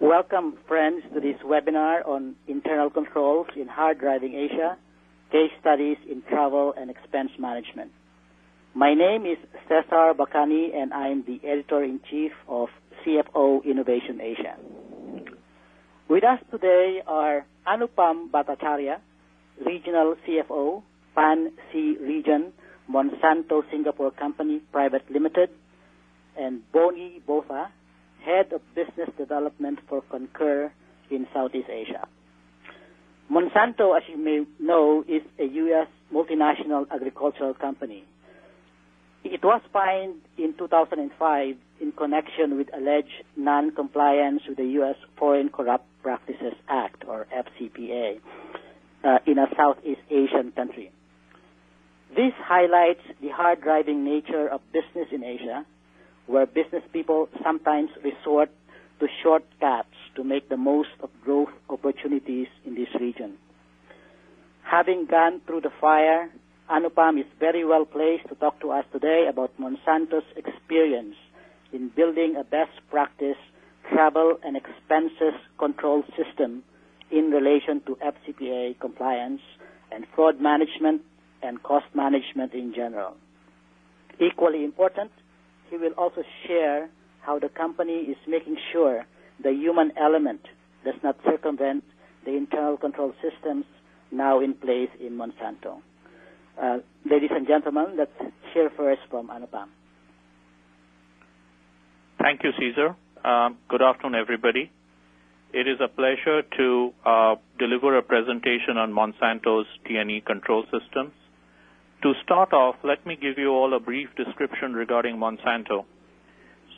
Welcome, friends, to this webinar on internal controls in hard driving Asia, case studies in travel and expense management. My name is Cesar Bacani, and I'm the Editor-in-Chief of CFO Innovation Asia. With us today are Anupam Bhattacharya, Regional CFO, Pan-C Region, Monsanto Singapore Company Private Limited, and Boni Botha, Head of Business Development for Concur in Southeast Asia. Monsanto, as you may know, is a U.S. multinational agricultural company. It was fined in 2005 in connection with alleged non-compliance with the U.S. Foreign Corrupt Practices Act, or FCPA, in a Southeast Asian country. This highlights the hard-driving nature of business in Asia, where business people sometimes resort to shortcuts to make the most of growth opportunities in this region. Having gone through the fire, Anupam is very well placed to talk to us today about Monsanto's experience in building a best practice travel and expenses control system in relation to FCPA compliance and fraud management and cost management in general. Equally important, he will also share how the company is making sure the human element does not circumvent the internal control systems now in place in Monsanto. Ladies and gentlemen, let's hear first from Anupam. Thank you, Cesar. Good afternoon, everybody. It is a pleasure to deliver a presentation on Monsanto's T&E control systems. To start off, let me give you all a brief description regarding Monsanto.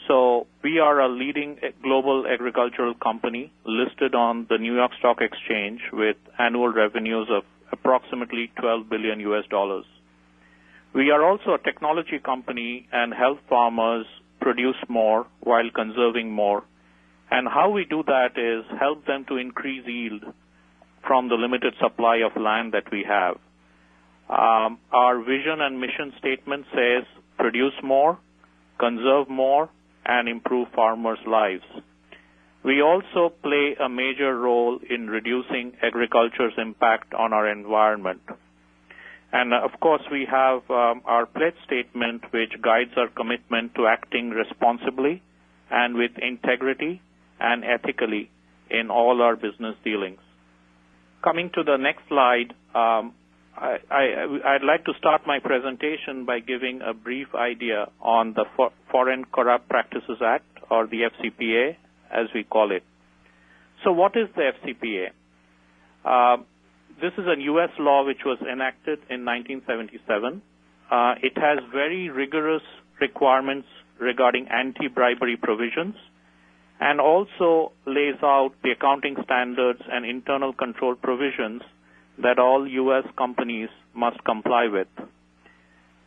So we are a leading global agricultural company listed on the New York Stock Exchange with annual revenues of approximately $12 billion US. We are also a technology company and help farmers produce more while conserving more. And how we do that is help them to increase yield from the limited supply of land that we have. Our vision and mission statement says produce more, conserve more, and improve farmers' lives. We also play a major role in reducing agriculture's impact on our environment. And of course, we have our pledge statement, which guides our commitment to acting responsibly and with integrity and ethically in all our business dealings. Coming to the next slide, I'd like to start my presentation by giving a brief idea on the Foreign Corrupt Practices Act, or the FCPA, as we call it. So what is the FCPA? This is a U.S. law which was enacted in 1977. It has very rigorous requirements regarding anti-bribery provisions and also lays out the accounting standards and internal control provisions that all U.S. companies must comply with.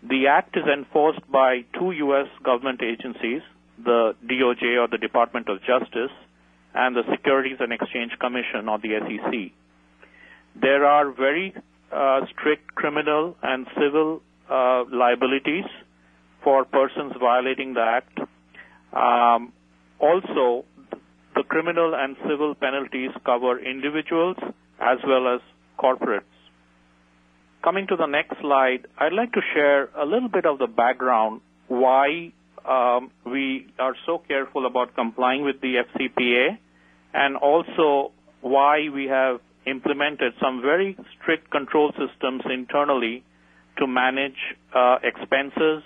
The Act is enforced by two U.S. government agencies, the DOJ, or the Department of Justice, and the Securities and Exchange Commission, or the SEC. There are very strict criminal and civil liabilities for persons violating the Act. Also, the criminal and civil penalties cover individuals as well as corporates. Coming to the next slide, I'd like to share a little bit of the background why we are so careful about complying with the FCPA, and also why we have implemented some very strict control systems internally to manage expenses.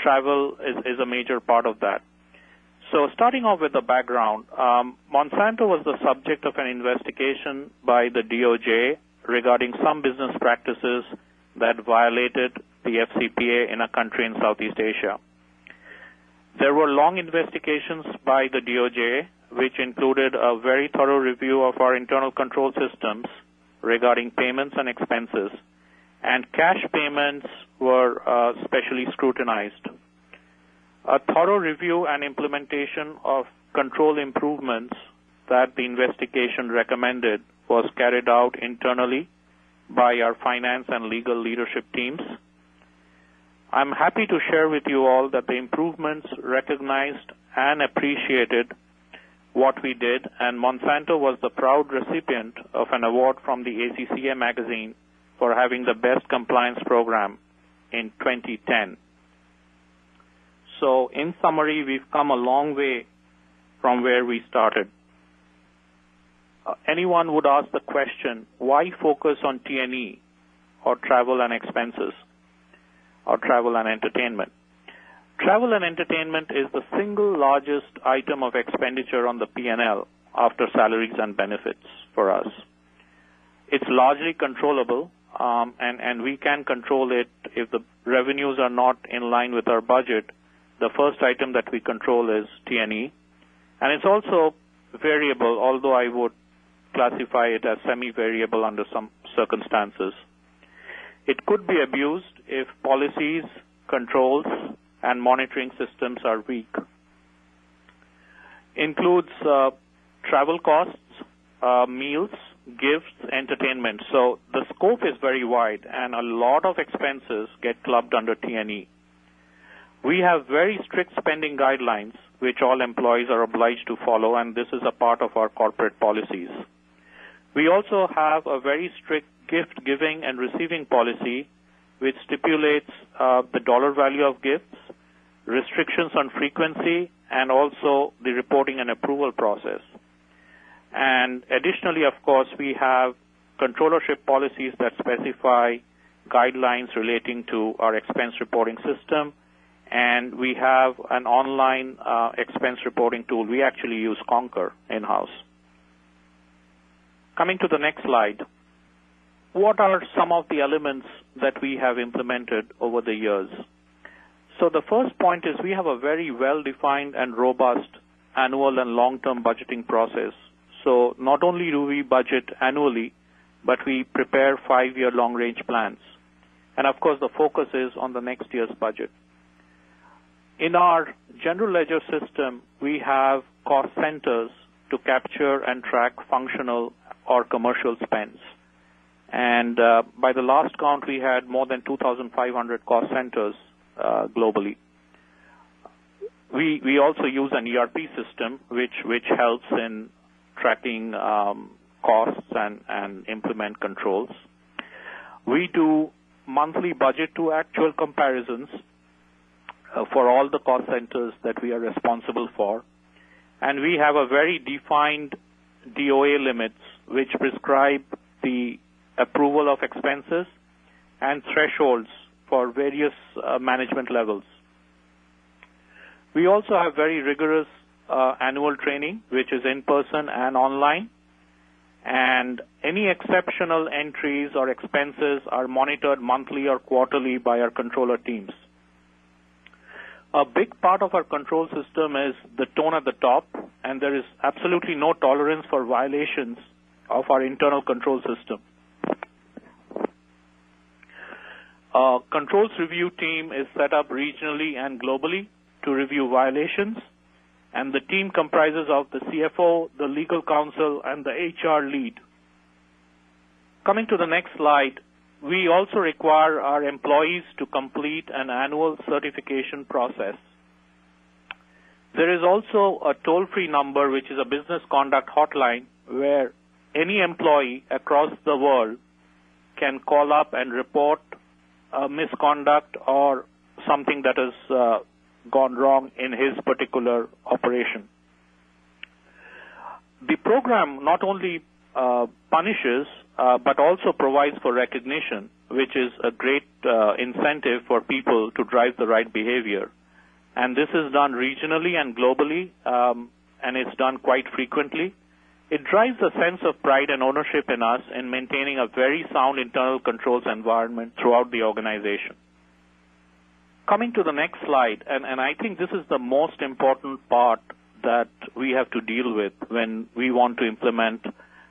Travel is a major part of that. So starting off with the background, Monsanto was the subject of an investigation by the DOJ regarding some business practices that violated the FCPA in a country in Southeast Asia. There were long investigations by the DOJ, which included a very thorough review of our internal control systems regarding payments and expenses, and cash payments were specially scrutinized. A thorough review and implementation of control improvements that the investigation recommended was carried out internally by our finance and legal leadership teams. I'm happy to share with you all that the improvements recognized and appreciated what we did, and Monsanto was the proud recipient of an award from the ACCA magazine for having the best compliance program in 2010. So in summary, we've come a long way from where we started. Anyone would ask the question, why focus on T&E or travel and expenses or travel and entertainment? Travel and entertainment is the single largest item of expenditure on the P&L after salaries and benefits for us. It's largely controllable, and we can control it if the revenues are not in line with our budget. The first item that we control is T&E, and it's also variable, although I would classify it as semi-variable under some circumstances. It could be abused if policies, controls, and monitoring systems are weak. Includes travel costs, meals, gifts, entertainment. So the scope is very wide, and a lot of expenses get clubbed under T&E. We have very strict spending guidelines, which all employees are obliged to follow, and this is a part of our corporate policies. We also have a very strict gift giving and receiving policy, which stipulates the dollar value of gifts, restrictions on frequency, and also the reporting and approval process. And additionally, of course, we have controllership policies that specify guidelines relating to our expense reporting system, and we have an online expense reporting tool. We actually use Concur in-house. Coming to the next slide, what are some of the elements that we have implemented over the years? So the first point is we have a very well-defined and robust annual and long-term budgeting process. So not only do we budget annually, but we prepare 5-year long-range plans. And of course, the focus is on the next year's budget. In our general ledger system, we have cost centers to capture and track functional or commercial spends. And by the last count, we had more than 2,500 cost centers globally. We also use an ERP system, which helps in tracking costs and implement controls. We do monthly budget to actual comparisons for all the cost centers that we are responsible for. And we have a very defined DOA limits, which prescribe the approval of expenses and thresholds for various management levels. We also have very rigorous annual training, which is in person and online, and any exceptional entries or expenses are monitored monthly or quarterly by our controller teams. A big part of our control system is the tone at the top, and there is absolutely no tolerance for violations of our internal control system. A controls review team is set up regionally and globally to review violations, and the team comprises of the CFO, the legal counsel, and the HR lead. Coming to the next slide, we also require our employees to complete an annual certification process. There is also a toll-free number, which is a business conduct hotline, where any employee across the world can call up and report misconduct or something that has gone wrong in his particular operation. The program not only punishes, but also provides for recognition, which is a great incentive for people to drive the right behavior. And this is done regionally and globally, and it's done quite frequently. It drives a sense of pride and ownership in us in maintaining a very sound internal controls environment throughout the organization. Coming to the next slide, and I think this is the most important part that we have to deal with when we want to implement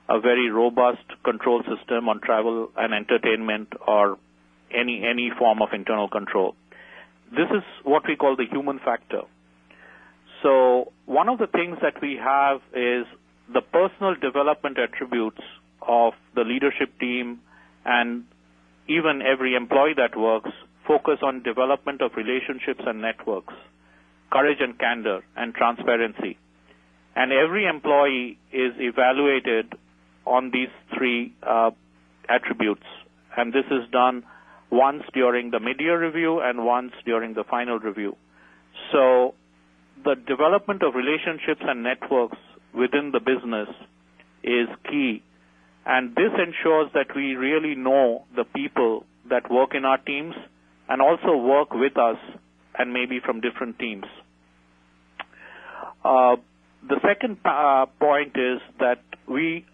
a very robust control system on travel and entertainment or any form of internal control. This is what we call the human factor. So one of the things that we have is the personal development attributes of the leadership team and even every employee that works focus on development of relationships and networks, courage and candor, and transparency. And every employee is evaluated on these three attributes. And this is done once during the mid-year review and once during the final review. So the development of relationships and networks within the business is key. And this ensures that we really know the people that work in our teams and also work with us and maybe from different teams. The second point is that we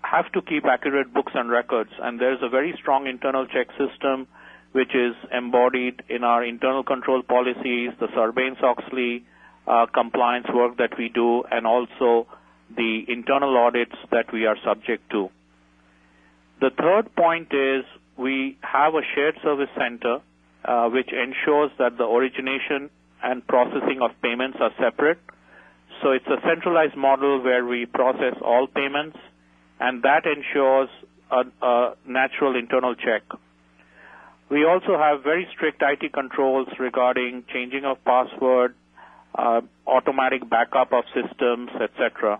have to keep accurate books and records, and there's a very strong internal check system which is embodied in our internal control policies, the Sarbanes-Oxley compliance work that we do, and also the internal audits that we are subject to. The third point is we have a shared service center which ensures that the origination and processing of payments are separate. So it's a centralized model where we process all payments, and that ensures a natural internal check. We also have very strict IT controls regarding changing of password, automatic backup of systems, etc.,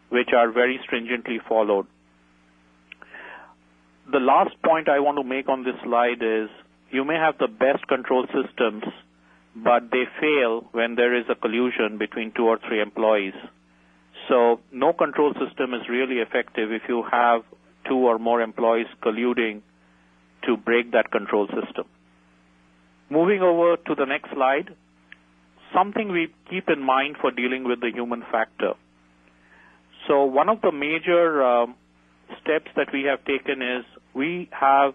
which are very stringently followed. The last point I want to make on this slide is you may have the best control systems, but they fail when there is a collusion between 2 or 3 employees. So no control system is really effective if you have 2 or more employees colluding to break that control system. Moving over to the next slide, something we keep in mind for dealing with the human factor. So one of the major steps that we have taken is we have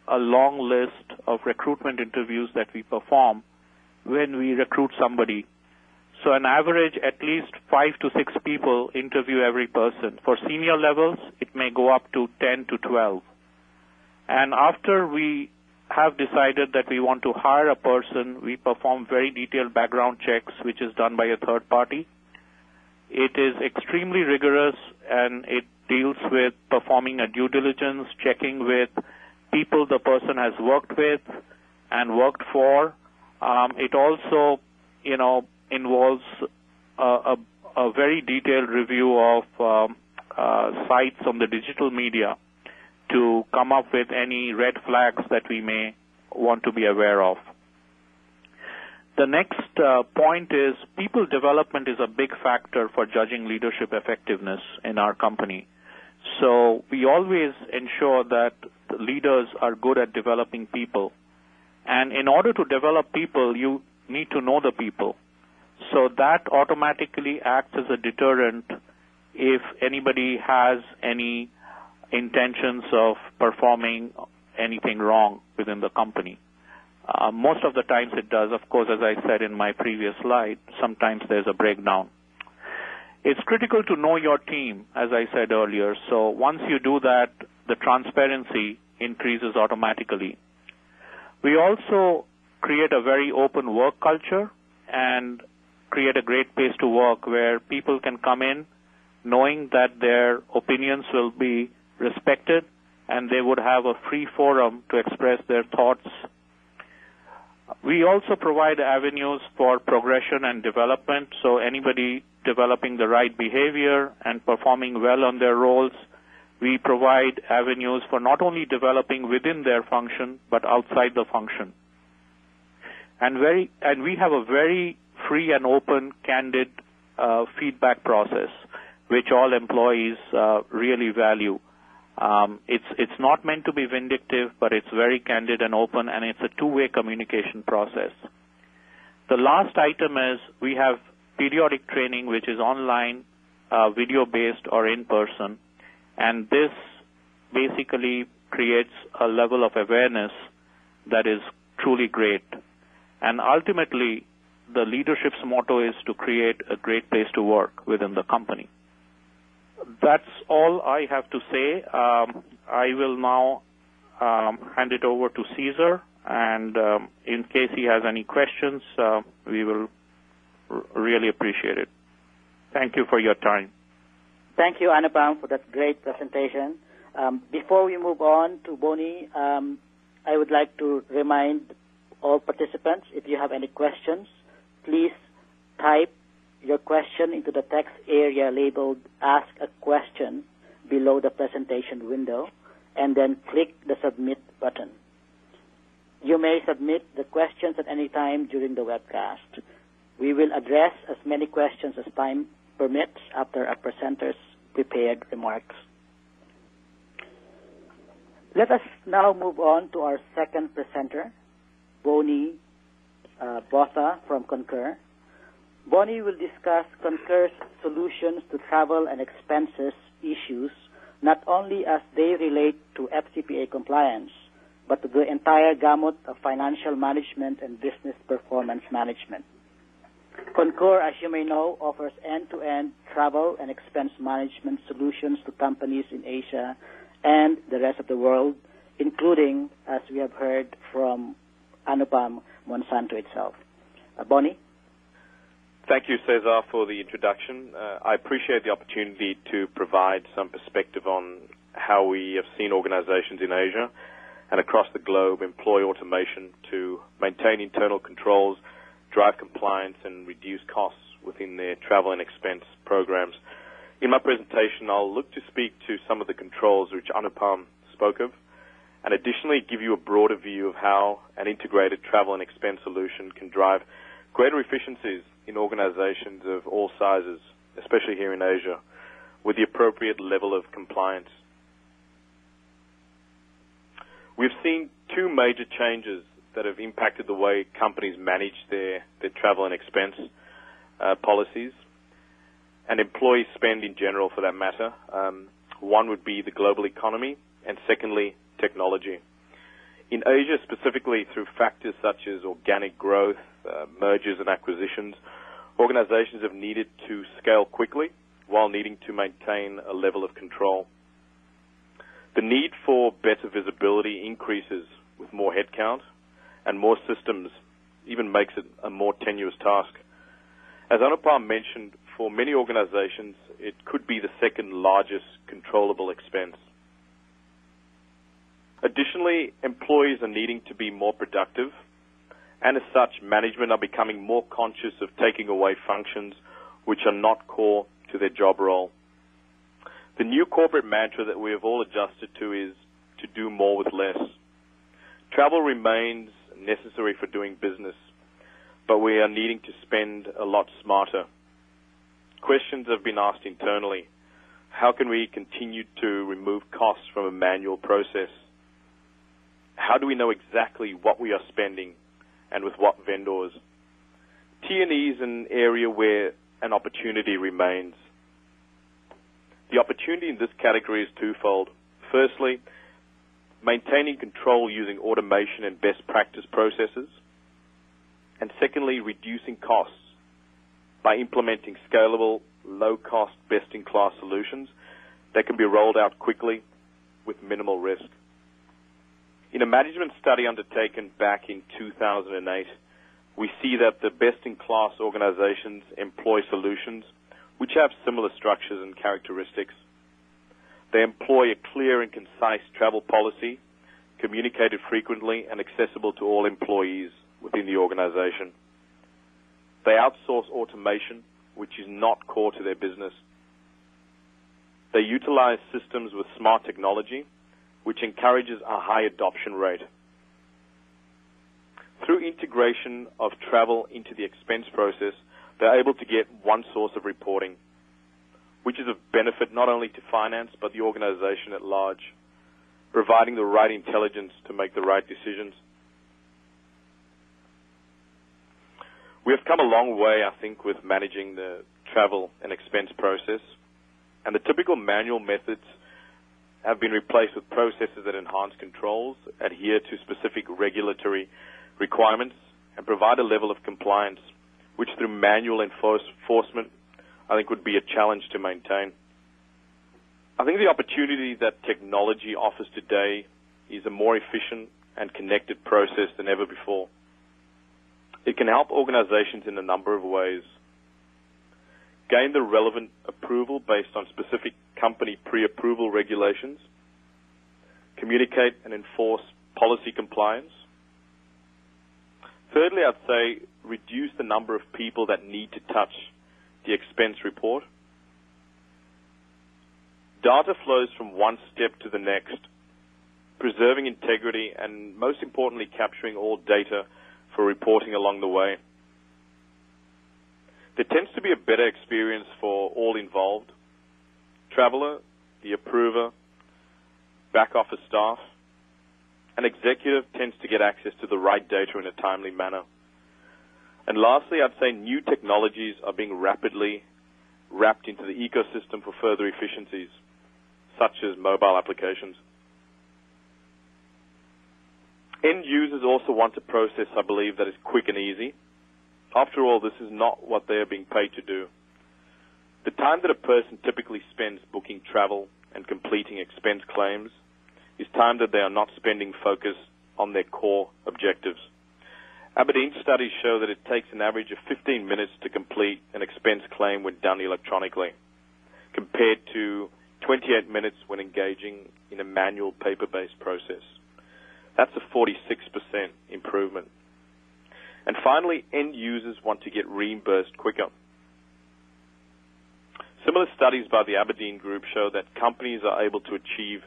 a long list of recruitment interviews that we perform when we recruit somebody. So on average, at least 5 to 6 people interview every person. For senior levels, it may go up to 10 to 12. And after we have decided that we want to hire a person, we perform very detailed background checks, which is done by a third party. It is extremely rigorous, and it deals with performing a due diligence, checking with people the person has worked with and worked for. It also, involves a very detailed review of sites on the digital media to come up with any red flags that we may want to be aware of. The next point is people development is a big factor for judging leadership effectiveness in our company. So we always ensure that the leaders are good at developing people. And in order to develop people, you need to know the people. So that automatically acts as a deterrent if anybody has any intentions of performing anything wrong within the company. Most of the times it does. Of course, as I said in my previous slide, sometimes there's a breakdown. It's critical to know your team, as I said earlier. So once you do that, the transparency increases automatically. We also create a very open work culture and create a great place to work where people can come in knowing that their opinions will be respected and they would have a free forum to express their thoughts. We also provide avenues for progression and development, so anybody developing the right behavior and performing well on their roles, we provide avenues for not only developing within their function, but outside the function. And we have a very free and open, candid feedback process, which all employees really value. It's not meant to be vindictive, but it's very candid and open, and it's a two-way communication process. The last item is we have periodic training, which is online, video-based, or in-person, and this basically creates a level of awareness that is truly great. And ultimately, the leadership's motto is to create a great place to work within the company. That's all I have to say. I will now hand it over to Caesar, and in case he has any questions, we will really appreciate it. Thank you for your time. Thank you, Anupam, for that great presentation. Before we move on to Boni, I would like to remind all participants, if you have any questions, please type your questions question into the text area labeled Ask a Question below the presentation window, and then click the Submit button. You may submit the questions at any time during the webcast. We will address as many questions as time permits after our presenters' prepared remarks. Let us now move on to our second presenter, Bonnie Botha from Concur. Bonnie will discuss Concur's solutions to travel and expenses issues, not only as they relate to FCPA compliance, but to the entire gamut of financial management and business performance management. Concur, as you may know, offers end-to-end travel and expense management solutions to companies in Asia and the rest of the world, including, as we have heard from Anupam, Monsanto itself. Bonnie? Thank you, Cesar, for the introduction. I appreciate the opportunity to provide some perspective on how we have seen organizations in Asia and across the globe employ automation to maintain internal controls, drive compliance, and reduce costs within their travel and expense programs. In my presentation, I'll look to speak to some of the controls which Anupam spoke of, and additionally give you a broader view of how an integrated travel and expense solution can drive greater efficiencies in organizations of all sizes, especially here in Asia, with the appropriate level of compliance. We've seen two major changes that have impacted the way companies manage their travel and expense policies, and employee spend in general for that matter. One would be the global economy, and secondly, technology. In Asia, specifically through factors such as organic growth, mergers and acquisitions, organizations have needed to scale quickly while needing to maintain a level of control. The need for better visibility increases with more headcount, and more systems even makes it a more tenuous task. As Anupam mentioned, for many organizations, it could be the second largest controllable expense. Additionally, employees are needing to be more productive, and as such, management are becoming more conscious of taking away functions which are not core to their job role. The new corporate mantra that we have all adjusted to is to do more with less. Travel remains necessary for doing business, but we are needing to spend a lot smarter. Questions have been asked internally. How can we continue to remove costs from a manual process? How do we know exactly what we are spending and with what vendors? T&E is an area where an opportunity remains. The opportunity in this category is twofold. Firstly, maintaining control using automation and best practice processes. And secondly, reducing costs by implementing scalable, low-cost, best-in-class solutions that can be rolled out quickly with minimal risk. In a management study undertaken back in 2008, we see that the best-in-class organizations employ solutions which have similar structures and characteristics. They employ a clear and concise travel policy, communicated frequently and accessible to all employees within the organization. They outsource automation, which is not core to their business. They utilize systems with smart technology, which encourages a high adoption rate. Through integration of travel into the expense process, they're able to get one source of reporting, which is of benefit not only to finance but the organization at large, providing the right intelligence to make the right decisions. We have come a long way, I think, with managing the travel and expense process, and the typical manual methods have been replaced with processes that enhance controls, adhere to specific regulatory requirements, and provide a level of compliance, which through manual enforcement, I think would be a challenge to maintain. I think the opportunity that technology offers today is a more efficient and connected process than ever before. It can help organizations in a number of ways. Gain the relevant approval based on specific company pre-approval regulations. Communicate and enforce policy compliance. Thirdly, I'd say reduce the number of people that need to touch the expense report. Data flows from one step to the next, preserving integrity and, most importantly, capturing all data for reporting along the way. There tends to be a better experience for all involved: traveler, the approver, back office staff. An executive tends to get access to the right data in a timely manner. And lastly, I'd say new technologies are being rapidly wrapped into the ecosystem for further efficiencies, such as mobile applications. End users also want a process, I believe, that is quick and easy. After all, this is not what they are being paid to do. The time that a person typically spends booking travel and completing expense claims is time that they are not spending focus on their core objectives. Aberdeen studies show that it takes an average of 15 minutes to complete an expense claim when done electronically, compared to 28 minutes when engaging in a manual paper-based process. That's a 46% improvement. And finally, end users want to get reimbursed quicker. Similar studies by the Aberdeen Group show that companies are able to achieve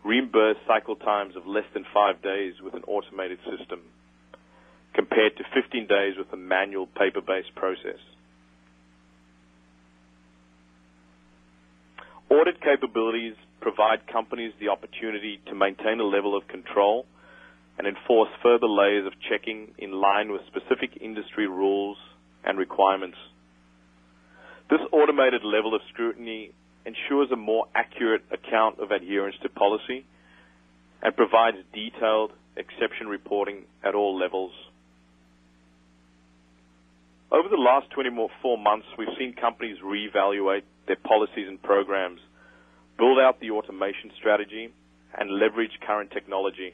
reimbursed cycle times of less than 5 days with an automated system, compared to 15 days with a manual paper-based process. Audit capabilities provide companies the opportunity to maintain a level of control and enforce further layers of checking in line with specific industry rules and requirements. This automated level of scrutiny ensures a more accurate account of adherence to policy and provides detailed exception reporting at all levels. Over the last 24 months, we've seen companies reevaluate their policies and programs, build out the automation strategy, and leverage current technology.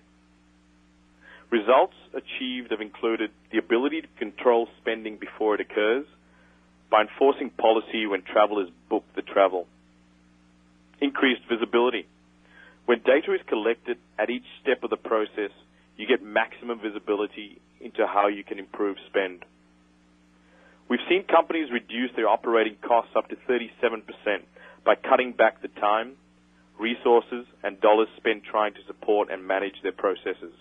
Results achieved have included the ability to control spending before it occurs by enforcing policy when travelers book the travel. Increased visibility. When data is collected at each step of the process, you get maximum visibility into how you can improve spend. We've seen companies reduce their operating costs up to 37% by cutting back the time, resources, and dollars spent trying to support and manage their processes.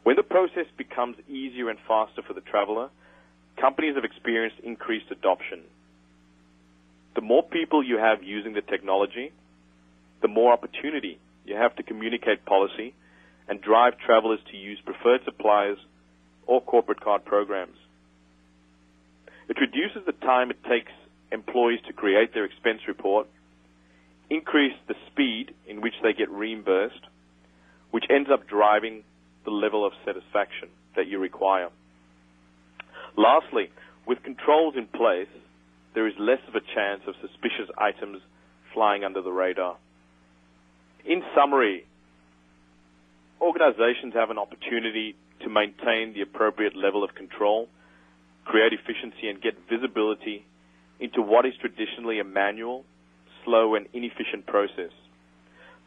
When the process becomes easier and faster for the traveler, companies have experienced increased adoption. The more people you have using the technology, the more opportunity you have to communicate policy and drive travelers to use preferred suppliers or corporate card programs. It reduces the time it takes employees to create their expense report, increase the speed in which they get reimbursed, which ends up driving the level of satisfaction that you require. Lastly, with controls in place, there is less of a chance of suspicious items flying under the radar. In summary, organizations have an opportunity to maintain the appropriate level of control, create efficiency, and get visibility into what is traditionally a manual, slow, and inefficient process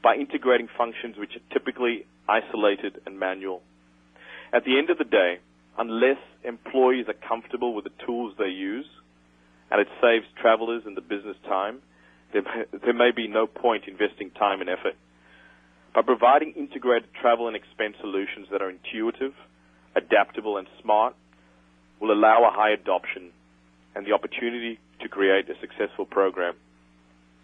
by integrating functions which are typically isolated and manual. At the end of the day, unless employees are comfortable with the tools they use, and it saves travelers and the business time, there may be no point investing time and effort. By providing integrated travel and expense solutions that are intuitive, adaptable, and smart, will allow a high adoption and the opportunity to create a successful program.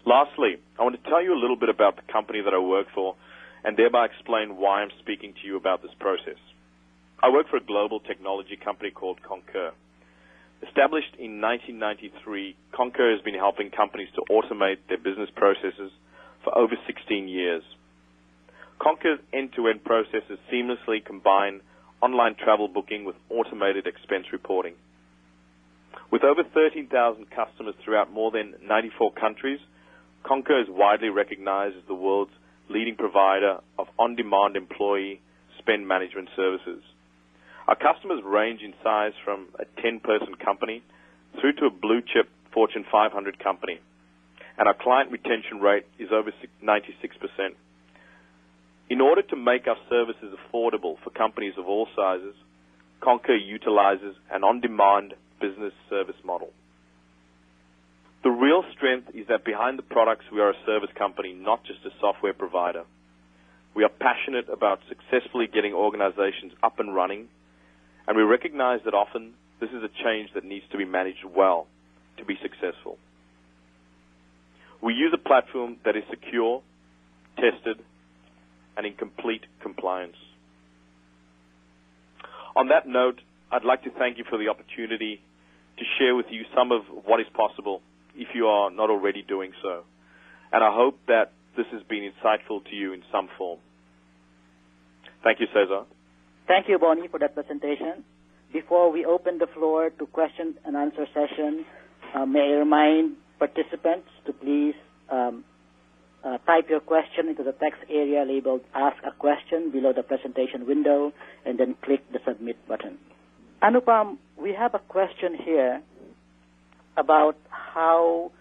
Lastly, I want to tell you a little bit about the company that I work for and thereby explain why I'm speaking to you about this process. I work for a global technology company called Concur. Established in 1993, Concur has been helping companies to automate their business processes for over 16 years. Concur's end-to-end processes seamlessly combine online travel booking with automated expense reporting. With over 13,000 customers throughout more than 94 countries, Concur is widely recognized as the world's leading provider of on-demand employee spend management services. Our customers range in size from a 10-person company through to a blue-chip Fortune 500 company, and our client retention rate is over 96%. In order to make our services affordable for companies of all sizes, Concur utilizes an on-demand business service model. The real strength is that behind the products, we are a service company, not just a software provider. We are passionate about successfully getting organizations up and running, and we recognize that often this is a change that needs to be managed well to be successful. We use a platform that is secure, tested, and in complete compliance. On that note, I'd like to thank you for the opportunity to share with you some of what is possible if you are not already doing so. And I hope that this has been insightful to you in some form. Thank you, Cesar. Thank you, Bonnie, for that presentation. Before we open the floor to question and answer session, may I remind participants to please type your question into the text area labeled Ask a Question below the presentation window and then click the Submit button. Anupam, we have a question here about how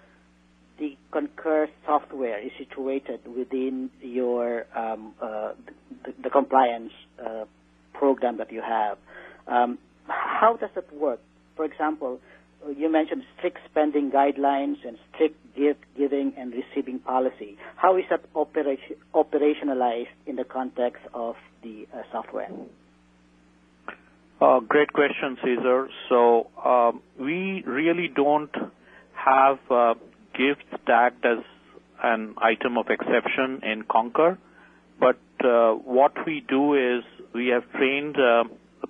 the Concur software is situated within your the compliance program that you have. How does it work? For example, you mentioned strict spending guidelines and strict gift giving and receiving policy. How is that operationalized in the context of the software? Great question, Cesar. So we really don't have gifts tagged as an item of exception in Concur, but what we do is we have trained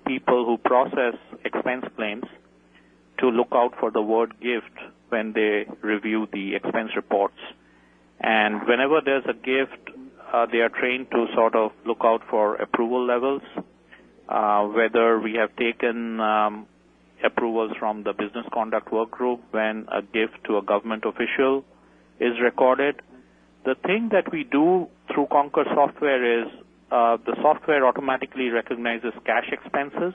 people who process expense claims to look out for the word gift when they review the expense reports. And whenever there's a gift, they are trained to sort of look out for approval levels, whether we have taken approvals from the business conduct work group when a gift to a government official is recorded. The thing that we do through Concur software is the software automatically recognizes cash expenses,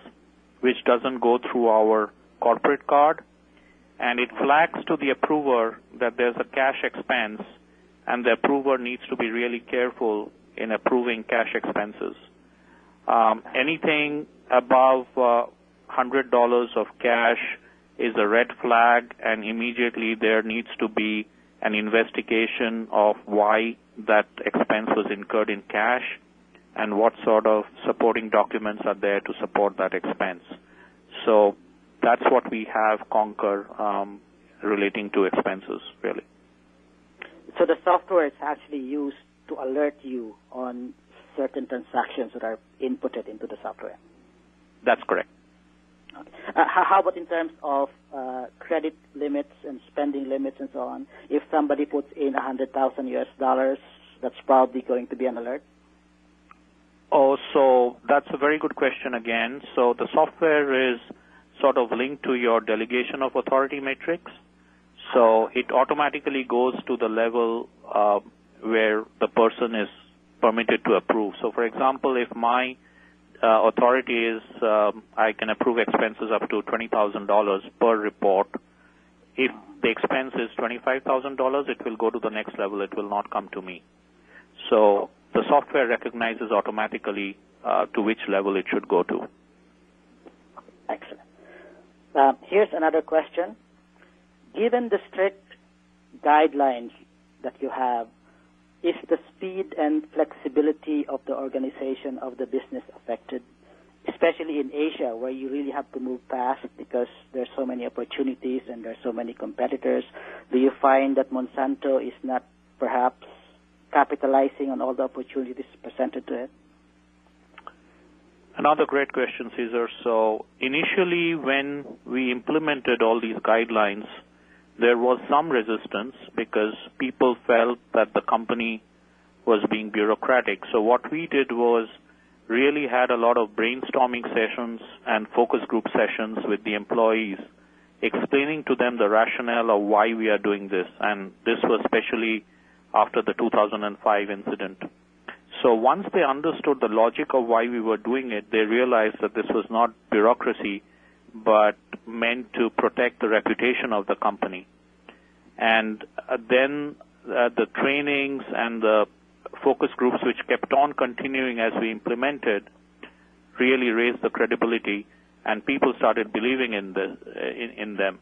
which doesn't go through our corporate card, and it flags to the approver that there's a cash expense, and the approver needs to be really careful in approving cash expenses. Anything above $100 of cash is a red flag, and immediately there needs to be an investigation of why that expense was incurred in cash and what sort of supporting documents are there to support that expense. So that's what we have Concur relating to expenses, really. So the software is actually used to alert you on certain transactions that are inputted into the software. That's correct. Okay. How about in terms of credit limits and spending limits and so on? If somebody puts in $100,000 US, that's probably going to be an alert? Oh, so that's a very good question again. So the software is sort of linked to your delegation of authority matrix. So it automatically goes to the level where the person is permitted to approve. So, for example, if my authority is I can approve expenses up to $20,000 per report. If the expense is $25,000, it will go to the next level. It will not come to me. So the software recognizes automatically to which level it should go to. Excellent. Here's another question. Given the strict guidelines that you have, is the speed and flexibility of the organization of the business affected, especially in Asia, where you really have to move fast because there's so many opportunities and there's so many competitors? Do you find that Monsanto is not perhaps capitalizing on all the opportunities presented to it? Another great question, Cesar. So initially, when we implemented all these guidelines, there was some resistance because people felt that the company was being bureaucratic. So what we did was really had a lot of brainstorming sessions and focus group sessions with the employees, explaining to them the rationale of why we are doing this. And this was especially after the 2005 incident. So once they understood the logic of why we were doing it, they realized that this was not bureaucracy, but meant to protect the reputation of the company. And then the trainings and the focus groups, which kept on continuing as we implemented, really raised the credibility, and people started believing in them.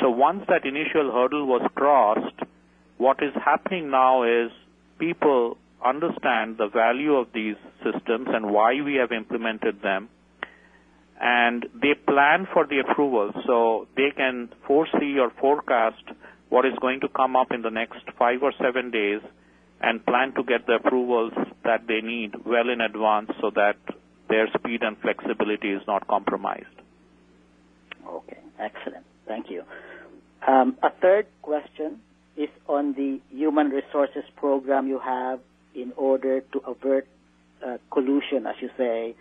So once that initial hurdle was crossed, what is happening now is people understand the value of these systems and why we have implemented them, and they plan for the approval so they can foresee or forecast what is going to come up in the next 5 or 7 days and plan to get the approvals that they need well in advance so that their speed and flexibility is not compromised. Okay, excellent. Thank you. A third question is on the human resources program you have in order to avert collusion, as you say,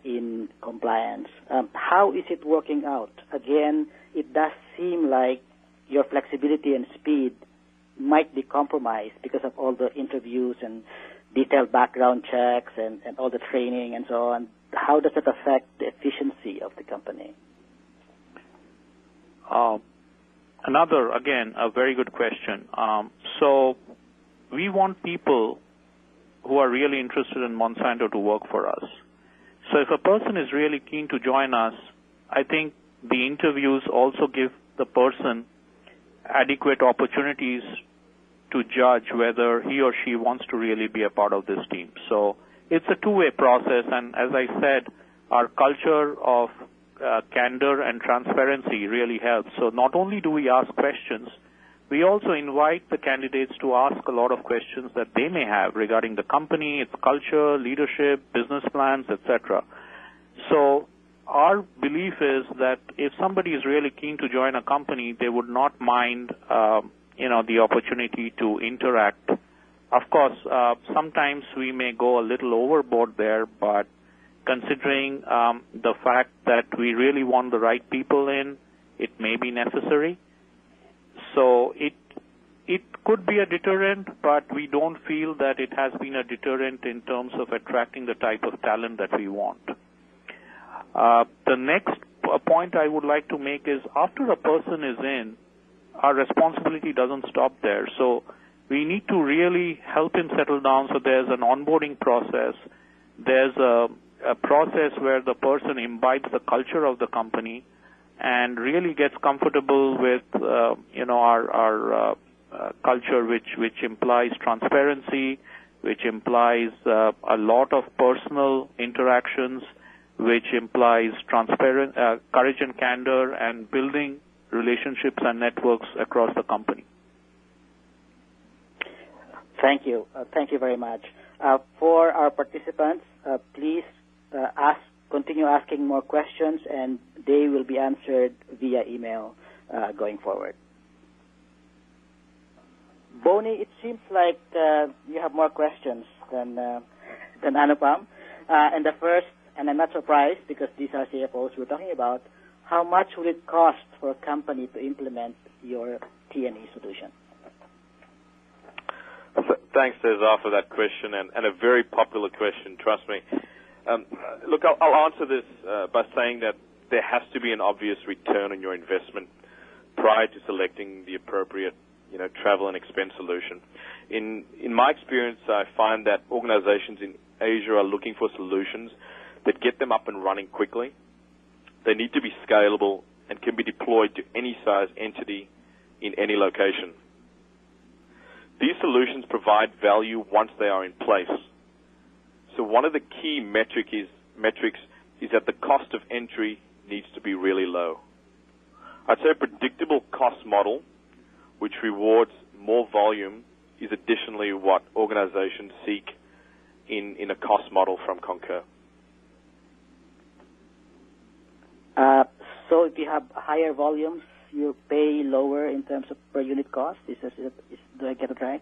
in compliance. How is it working out? Again, it does seem like your flexibility and speed might be compromised because of all the interviews and detailed background checks and all the training and so on. How does it affect the efficiency of the company? Another, again, a very good question. So we want people who are really interested in Monsanto to work for us. So if a person is really keen to join us, I think the interviews also give the person adequate opportunities to judge whether he or she wants to really be a part of this team. So it's a two-way process, and as I said, our culture of candor and transparency really helps. So not only do we ask questions, we also invite the candidates to ask a lot of questions that they may have regarding the company, its culture, leadership, business plans, etc. So our belief is that if somebody is really keen to join a company, they would not mind, the opportunity to interact. Of course, sometimes we may go a little overboard there, but considering the fact that we really want the right people in, it may be necessary. So it could be a deterrent, but we don't feel that it has been a deterrent in terms of attracting the type of talent that we want. The next point I would like to make is after a person is in, our responsibility doesn't stop there. So we need to really help him settle down. So there's an onboarding process. There's a process where the person imbibes the culture of the company and really gets comfortable with, our culture, which implies transparency, which implies a lot of personal interactions, which implies courage and candor, and building relationships and networks across the company. Thank you. Thank you very much. For our participants, please continue asking more questions, and they will be answered via email going forward. Bonnie, it seems like you have more questions than Anupam. And the first, and I'm not surprised because these are CFOs we're talking about, how much will it cost for a company to implement your T&E solution? Thanks, Cesar, for that question, and a very popular question, trust me. Look, I'll answer this by saying that there has to be an obvious return on your investment prior to selecting the appropriate, travel and expense solution. In my experience, I find that organizations in Asia are looking for solutions that get them up and running quickly. They need to be scalable and can be deployed to any size entity in any location. These solutions provide value once they are in place. So one of the key metrics is that the cost of entry needs to be really low. I'd say a predictable cost model which rewards more volume is additionally what organizations seek in a cost model from Concur. So if you have higher volumes, you pay lower in terms of per unit cost? Do I get it right?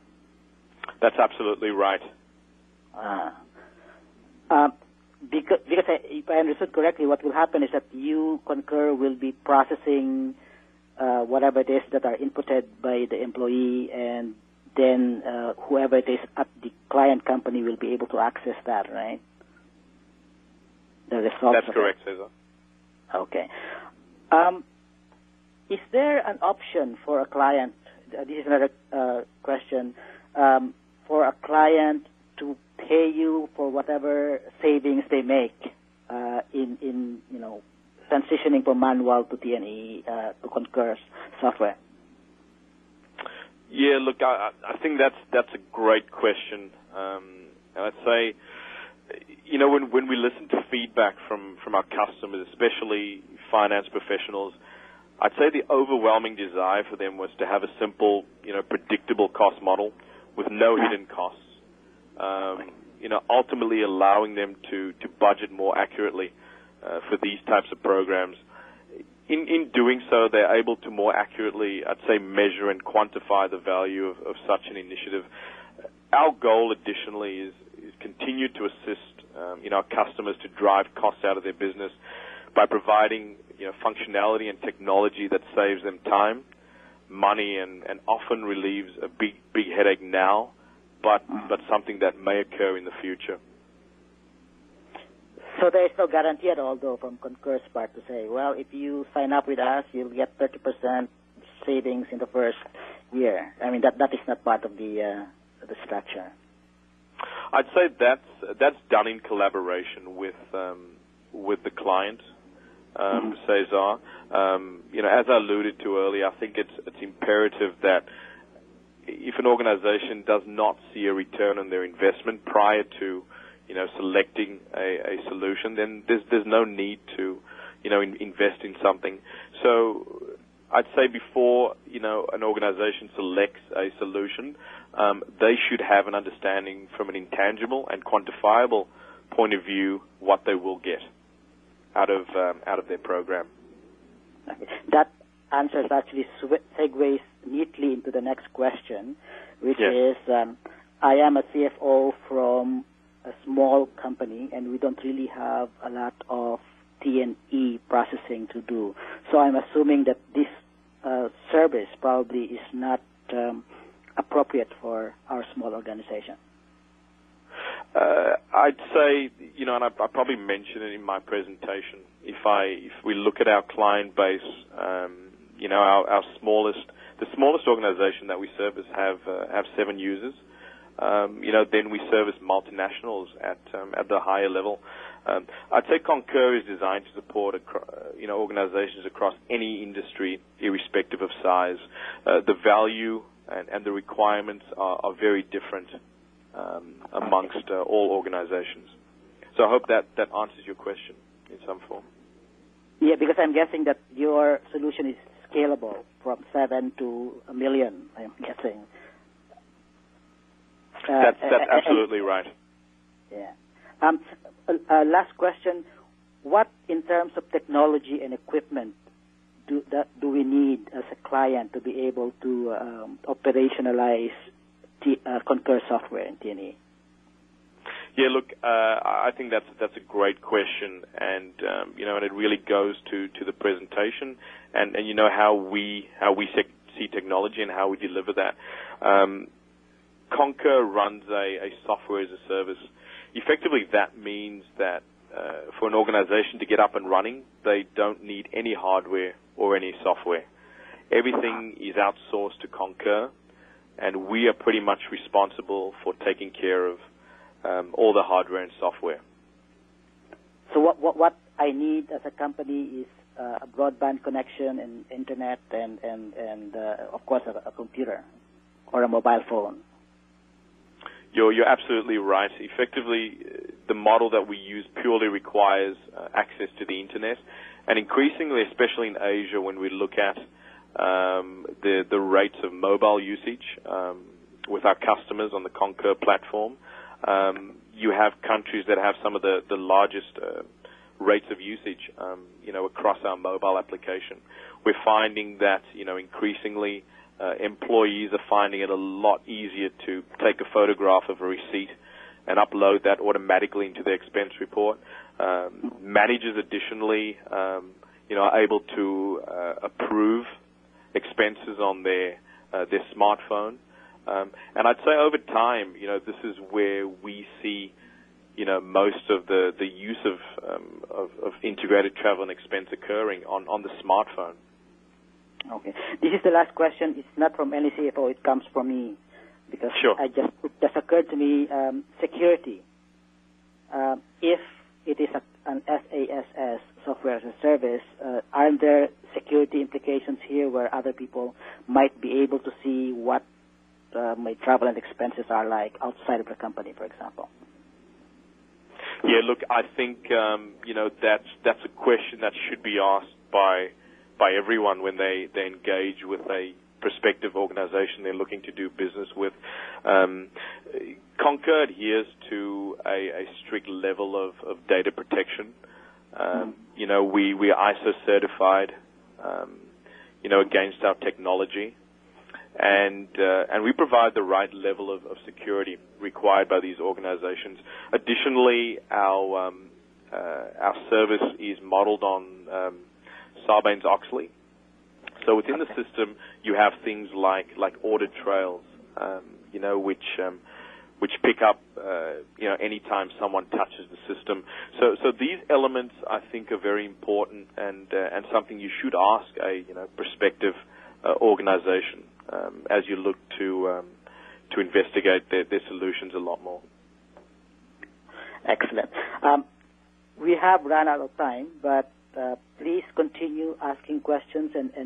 That's absolutely right. Because if I understood correctly, what will happen is that you, Concur, will be processing whatever it is that are inputted by the employee, and then whoever it is at the client company will be able to access that, right? The results. That's correct, Cesar. Okay. Is there an option for a client? This is another question. For a client to pay you for whatever savings they make in transitioning from manual to T&E to Concur's software? Yeah, look, I think that's a great question. And I'd say, you know, when we listen to feedback from our customers, especially finance professionals, I'd say the overwhelming desire for them was to have a simple, you know, predictable cost model with no hidden costs. You know, ultimately allowing them to budget more accurately for these types of programs. In doing so, they're able to more accurately, I'd say, measure and quantify the value of such an initiative. Our goal, additionally, is continue to assist, you know, our customers to drive costs out of their business by providing, you know, functionality and technology that saves them time, money, and often relieves a big headache now, but something that may occur in the future. So there is no guarantee at all, though, from Concur's part to say, well, if you sign up with us, you'll get 30% savings in the first year. I mean, that is not part of the structure. I'd say that's done in collaboration with the client, Cesar. You know, as I alluded to earlier, I think it's imperative that if an organization does not see a return on their investment prior to, you know, selecting a solution, then there's no need to, you know, invest in something. So I'd say before, you know, an organization selects a solution, they should have an understanding from an intangible and quantifiable point of view what they will get out of their program. Okay. That answers actually segues neatly into the next question, which is, I am a CFO from a small company, and we don't really have a lot of T&E processing to do. So I'm assuming that this service probably is not appropriate for our small organization. I'd say, you know, and I probably mentioned it in my presentation. If we look at our client base, you know, the smallest organization that we service have 7 users. You know, then we service multinationals at the higher level. I'd say Concur is designed to support, you know, organizations across any industry, irrespective of size. The value and the requirements are very different amongst all organizations. So I hope that answers your question in some form. Yeah, because I'm guessing that your solution is scalable from 7 to 1 million, I'm guessing. That's absolutely right. Yeah. Last question. What, in terms of technology and equipment, do we need as a client to be able to operationalize Concur software in T&E? Yeah, look, I think that's a great question, and you know, and it really goes to the presentation, and you know how we see technology and how we deliver that. Concur runs a software as a service. Effectively, that means that for an organization to get up and running, they don't need any hardware or any software. Everything is outsourced to Concur, and we are pretty much responsible for taking care of all the hardware and software. So what I need as a company is a broadband connection and internet and of course a computer or a mobile phone. You're absolutely right. Effectively, the model that we use purely requires access to the internet, and increasingly, especially in Asia, when we look at the rates of mobile usage with our customers on the Concur platform, you have countries that have some of the largest rates of usage, you know, across our mobile application. We're finding that, you know, increasingly employees are finding it a lot easier to take a photograph of a receipt and upload that automatically into their expense report. Managers, additionally, you know, are able to approve expenses on their smartphone. And I'd say over time, you know, this is where we see, you know, most of the use of integrated travel and expense occurring on the smartphone. Okay. This is the last question. It's not from any CFO. It comes from me because it just occurred to me, security. If it is an SaaS software as a service, aren't there security implications here where other people might be able to see what my travel and expenses are like outside of the company, for example? Yeah, look, I think that's a question that should be asked by everyone when they engage with a prospective organization they're looking to do business with. Concur adheres to a strict level of data protection. We are ISO certified, against our technology, and we provide the right level of security required by these organizations. Additionally, our service is modeled on Sarbanes-Oxley. So within the system, you have things like audit trails, which pick up, anytime someone touches the system. So these elements, I think, are very important and something you should ask a prospective organization as you look to investigate their solutions a lot more. Excellent. We have run out of time, but please continue asking questions and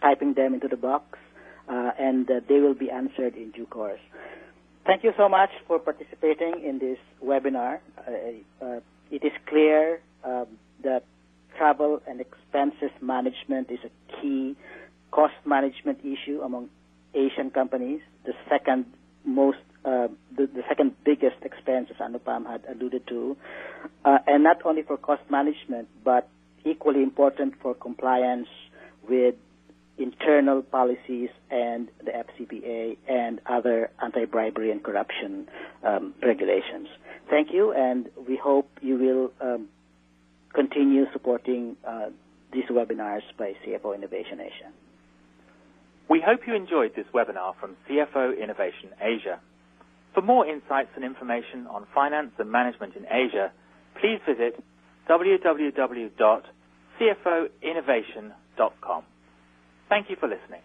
typing them into the box, and they will be answered in due course. Thank you so much for participating in this webinar. It is clear that travel and expenses management is a key cost management issue among Asian companies. The second biggest expense, as Anupam had alluded to, and not only for cost management, but equally important for compliance with internal policies and the FCPA and other anti-bribery and corruption regulations. Thank you, and we hope you will continue supporting these webinars by CFO Innovation Asia. We hope you enjoyed this webinar from CFO Innovation Asia. For more insights and information on finance and management in Asia, please visit www.cfoinnovation.com. Thank you for listening.